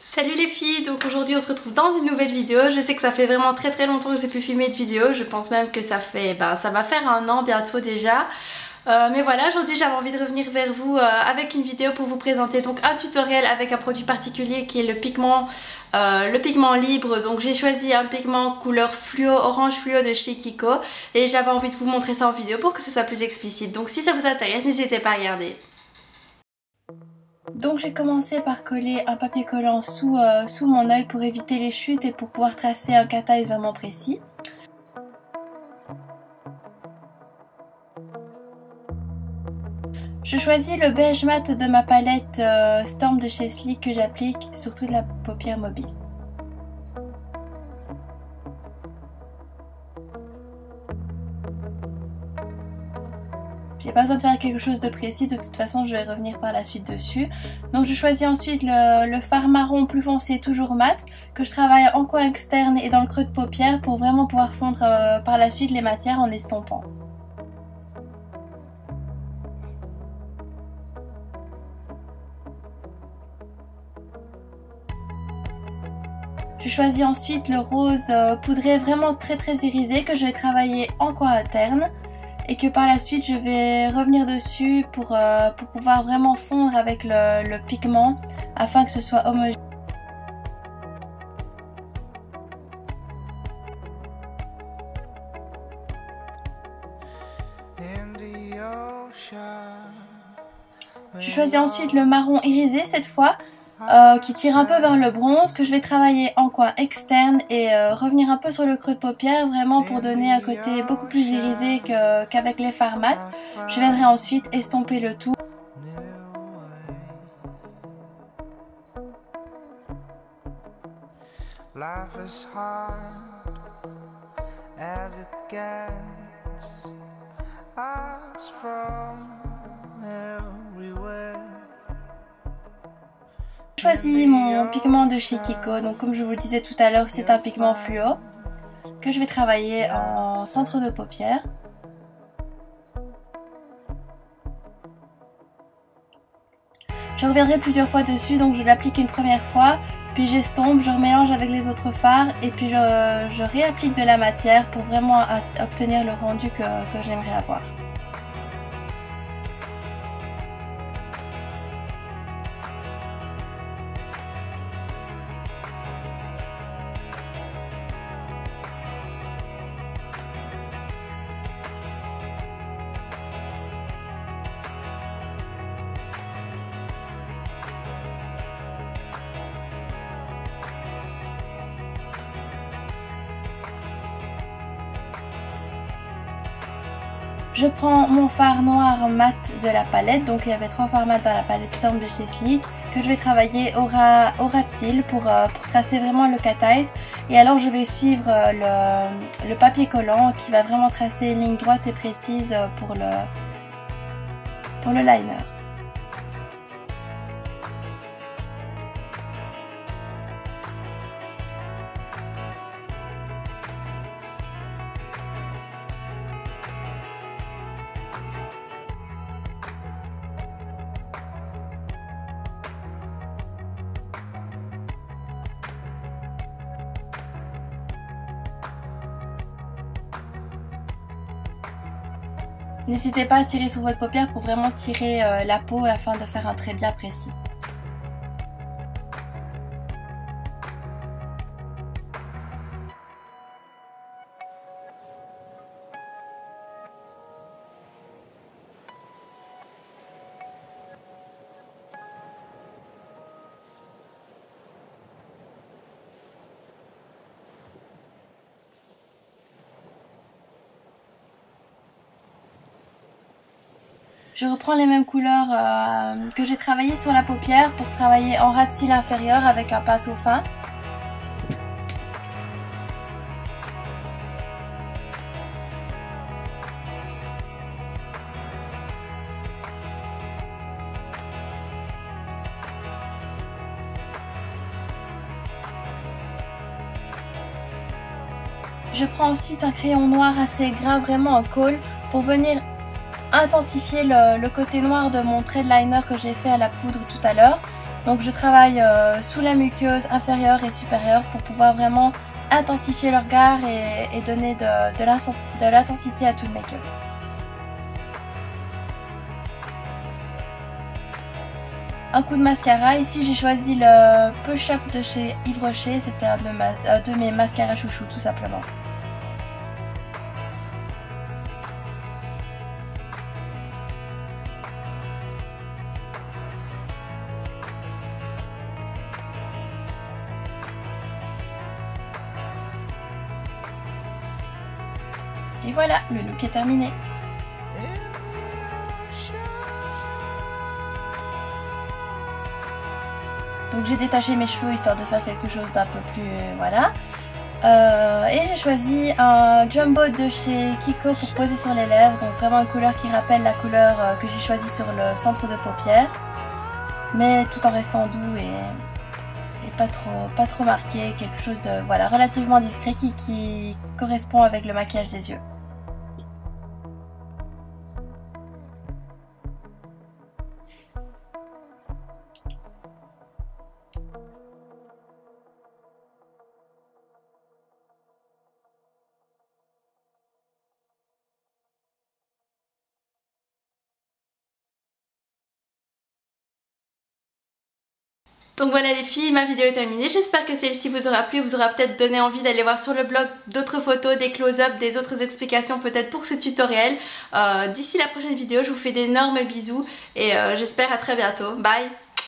Salut les filles, donc aujourd'hui on se retrouve dans une nouvelle vidéo. Je sais que ça fait vraiment très longtemps que j'ai pu filmer de vidéo. Je pense même que ça va faire un an bientôt déjà. Mais voilà, aujourd'hui j'avais envie de revenir vers vous avec une vidéo pour vous présenter donc un tutoriel avec un produit particulier qui est le pigment libre. Donc j'ai choisi un pigment couleur fluo, orange fluo de chez Kiko. Et j'avais envie de vous montrer ça en vidéo pour que ce soit plus explicite. Donc si ça vous intéresse, n'hésitez pas à regarder. Donc j'ai commencé par coller un papier collant sous mon œil pour éviter les chutes et pour pouvoir tracer un cat eyes vraiment précis. Je choisis le beige mat de ma palette Storm de chez Sleek que j'applique sur toute la paupière mobile. J'ai pas besoin de faire quelque chose de précis, de toute façon je vais revenir par la suite dessus. Donc je choisis ensuite le fard marron plus foncé, toujours mat, que je travaille en coin externe et dans le creux de paupière pour vraiment pouvoir fondre par la suite les matières en estompant. Je choisis ensuite le rose poudré vraiment très irisé que je vais travailler en coin interne. Et que par la suite je vais revenir dessus pour pouvoir vraiment fondre avec le pigment afin que ce soit homogène. Je choisis ensuite le marron irisé cette fois. Qui tire un peu vers le bronze, que je vais travailler en coin externe et revenir un peu sur le creux de paupière vraiment pour donner un côté beaucoup plus irisé qu'avec les fards mat. Je viendrai ensuite estomper le tout. J'ai choisi mon pigment de chez Kiko, donc comme je vous le disais tout à l'heure, c'est un pigment fluo que je vais travailler en centre de paupière. Je reviendrai plusieurs fois dessus, donc je l'applique une première fois, puis j'estompe, je remélange avec les autres fards et puis je réapplique de la matière pour vraiment obtenir le rendu que j'aimerais avoir. Je prends mon fard noir mat de la palette, donc il y avait 3 fards mat dans la palette Storm de chez Sleek, que je vais travailler au ras de cils pour tracer vraiment le cat eyes. Et alors je vais suivre le papier collant qui va vraiment tracer une ligne droite et précise pour le liner. N'hésitez pas à tirer sur votre paupière pour vraiment tirer la peau afin de faire un trait bien précis. Je reprends les mêmes couleurs que j'ai travaillé sur la paupière pour travailler en ras de cils inférieur avec un pinceau fin. Je prends ensuite un crayon noir assez gras, vraiment en colle, pour venir intensifier le côté noir de mon trait de liner que j'ai fait à la poudre tout à l'heure. Donc je travaille sous la muqueuse inférieure et supérieure pour pouvoir vraiment intensifier le regard et donner de l'intensité à tout le make-up. Un coup de mascara, ici j'ai choisi le Push Up de chez Yves Rocher, c'était un de mes mascaras chouchou tout simplement. Et voilà, le look est terminé. Donc j'ai détaché mes cheveux histoire de faire quelque chose d'un peu plus... voilà. Et j'ai choisi un Jumbo de chez Kiko pour poser sur les lèvres. Donc vraiment une couleur qui rappelle la couleur que j'ai choisie sur le centre de paupières. Mais tout en restant doux et pas trop marqué. Quelque chose de voilà, relativement discret qui correspond avec le maquillage des yeux. Donc voilà les filles, ma vidéo est terminée, j'espère que celle-ci vous aura plu, vous aura peut-être donné envie d'aller voir sur le blog d'autres photos, des close-up, des autres explications peut-être pour ce tutoriel. D'ici la prochaine vidéo, je vous fais d'énormes bisous et j'espère à très bientôt. Bye!